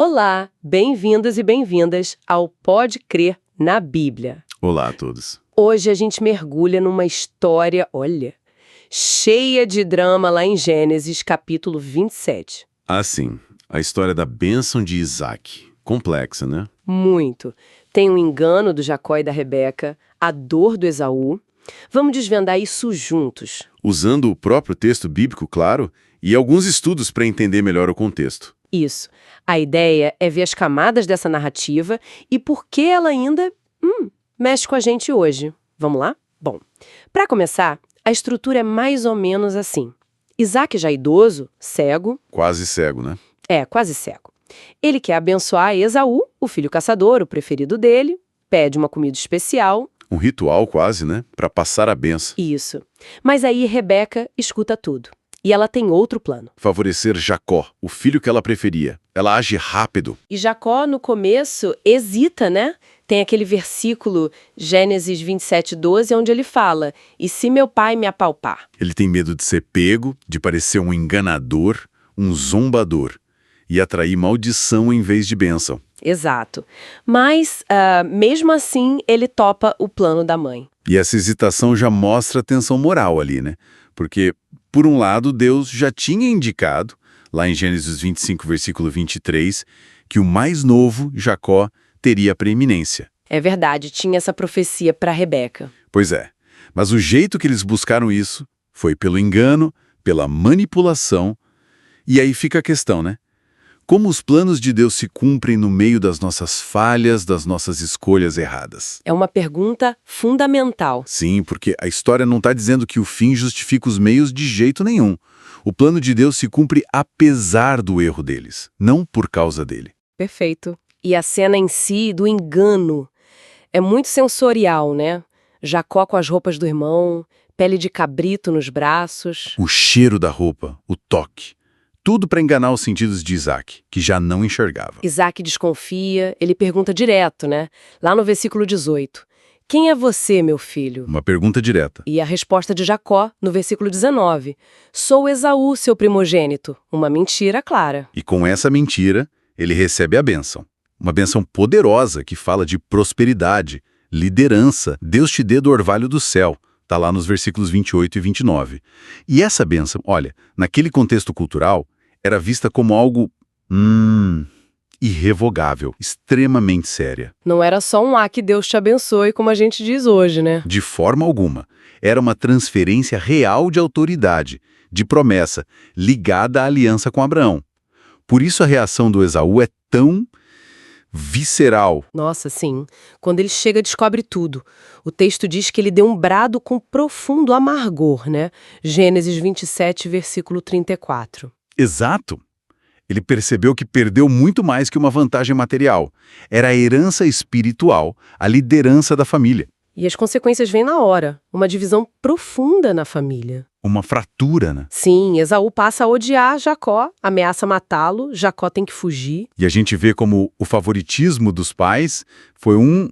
Olá, bem-vindos e bem-vindas ao Pode Crer na Bíblia. Olá a todos. Hoje a gente mergulha numa história, olha, cheia de drama lá em Gênesis, capítulo 27. Ah, sim, a história da bênção de Isaac. Complexa, né? Muito. Tem o engano do Jacó e da Rebeca, a dor do Esaú. Vamos desvendar isso juntos. Usando o próprio texto bíblico, claro, e alguns estudos para entender melhor o contexto. Isso. A ideia é ver as camadas dessa narrativa e por que ela ainda mexe com a gente hoje. Vamos lá? Bom, para começar, a estrutura é mais ou menos assim. Isaac já idoso, cego. Quase cego, né? Quase cego. Ele quer abençoar Esaú, o filho caçador, o preferido dele, pede uma comida especial. Um ritual quase, né? Para passar a benção. Isso. Mas aí Rebeca escuta tudo. E ela tem outro plano. Favorecer Jacó, o filho que ela preferia. Ela age rápido. E Jacó, no começo, hesita, né? Tem aquele versículo, Gênesis 27:12, onde ele fala, e se meu pai me apalpar? Ele tem medo de ser pego, de parecer um enganador, um zombador, e atrair maldição em vez de bênção. Exato. Mas, mesmo assim, ele topa o plano da mãe. E essa hesitação já mostra a tensão moral ali, né? Porque, por um lado, Deus já tinha indicado, lá em Gênesis 25, versículo 23, que o mais novo, Jacó, teria a preeminência. É verdade, tinha essa profecia para Rebeca. Pois é, mas o jeito que eles buscaram isso foi pelo engano, pela manipulação, e aí fica a questão, né? Como os planos de Deus se cumprem no meio das nossas falhas, das nossas escolhas erradas? É uma pergunta fundamental. Sim, porque a história não está dizendo que o fim justifica os meios de jeito nenhum. O plano de Deus se cumpre apesar do erro deles, não por causa dele. Perfeito. E a cena em si, do engano, é muito sensorial, né? Jacó com as roupas do irmão, pele de cabrito nos braços. O cheiro da roupa, o toque. Tudo para enganar os sentidos de Isaac, que já não enxergava. Isaac desconfia, ele pergunta direto, né? Lá no versículo 18. Quem é você, meu filho? Uma pergunta direta. E a resposta de Jacó, no versículo 19. Sou Esaú, seu primogênito. Uma mentira clara. E com essa mentira, ele recebe a bênção. Uma bênção poderosa que fala de prosperidade, liderança. Deus te dê do orvalho do céu. Está lá nos versículos 28 e 29. E essa bênção, olha, naquele contexto cultural, era vista como algo irrevogável, extremamente séria. Não era só um que Deus te abençoe, como a gente diz hoje, né? De forma alguma. Era uma transferência real de autoridade, de promessa, ligada à aliança com Abraão. Por isso a reação do Esaú é tão visceral. Nossa, sim. Quando ele chega, descobre tudo. O texto diz que ele deu um brado com profundo amargor, né? Gênesis 27, versículo 34. Exato. Ele percebeu que perdeu muito mais que uma vantagem material. Era a herança espiritual, a liderança da família. E as consequências vêm na hora. Uma divisão profunda na família. Uma fratura, né? Sim, Esaú passa a odiar Jacó, ameaça matá-lo, Jacó tem que fugir. E a gente vê como o favoritismo dos pais foi um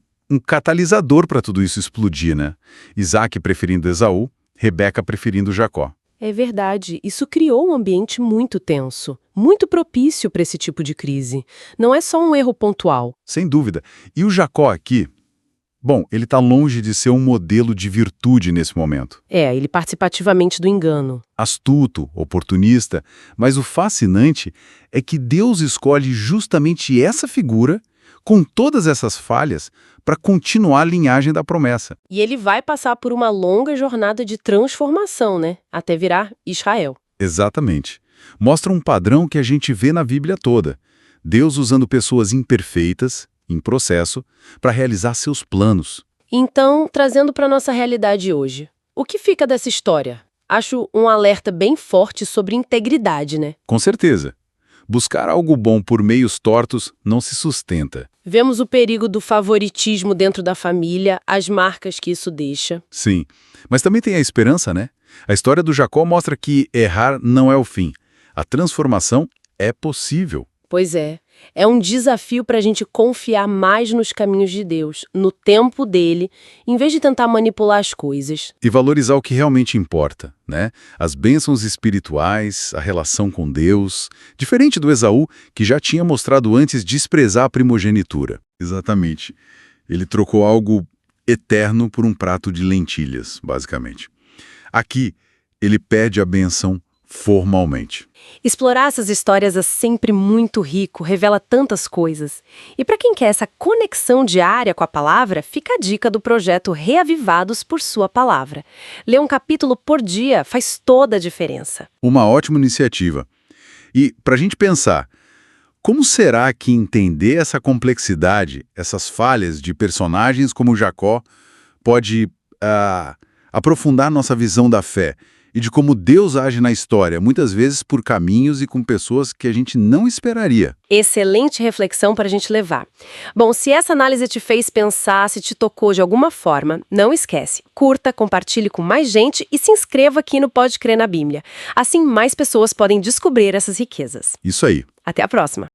catalisador para tudo isso explodir, né? Isaac preferindo Esaú, Rebeca preferindo Jacó. É verdade, isso criou um ambiente muito tenso, muito propício para esse tipo de crise. Não é só um erro pontual. Sem dúvida. E o Jacó aqui, bom, ele está longe de ser um modelo de virtude nesse momento. Ele participa ativamente do engano. Astuto, oportunista, mas o fascinante é que Deus escolhe justamente essa figura, com todas essas falhas, para continuar a linhagem da promessa. E ele vai passar por uma longa jornada de transformação, né? Até virar Israel. Exatamente. Mostra um padrão que a gente vê na Bíblia toda. Deus usando pessoas imperfeitas, em processo, para realizar seus planos. Então, trazendo para nossa realidade hoje, o que fica dessa história? Acho um alerta bem forte sobre integridade, né? Com certeza. Buscar algo bom por meios tortos não se sustenta. Vemos o perigo do favoritismo dentro da família, as marcas que isso deixa. Sim, mas também tem a esperança, né? A história do Jacó mostra que errar não é o fim. A transformação é possível. Pois é. É um desafio para a gente confiar mais nos caminhos de Deus, no tempo dele, em vez de tentar manipular as coisas. E valorizar o que realmente importa, né? As bênçãos espirituais, a relação com Deus, diferente do Esaú, que já tinha mostrado antes desprezar a primogenitura. Exatamente. Ele trocou algo eterno por um prato de lentilhas, basicamente. Aqui, ele pede a bênção formalmente. Explorar essas histórias é sempre muito rico, revela tantas coisas. E para quem quer essa conexão diária com a palavra, fica a dica do projeto Reavivados por Sua Palavra. Ler um capítulo por dia faz toda a diferença. Uma ótima iniciativa. E, para a gente pensar, como será que entender essa complexidade, essas falhas de personagens como Jacó, pode aprofundar nossa visão da fé e de como Deus age na história, muitas vezes por caminhos e com pessoas que a gente não esperaria? Excelente reflexão para a gente levar. Bom, se essa análise te fez pensar, se te tocou de alguma forma, não esquece, curta, compartilhe com mais gente e se inscreva aqui no Pode Crer na Bíblia. Assim, mais pessoas podem descobrir essas riquezas. Isso aí. Até a próxima!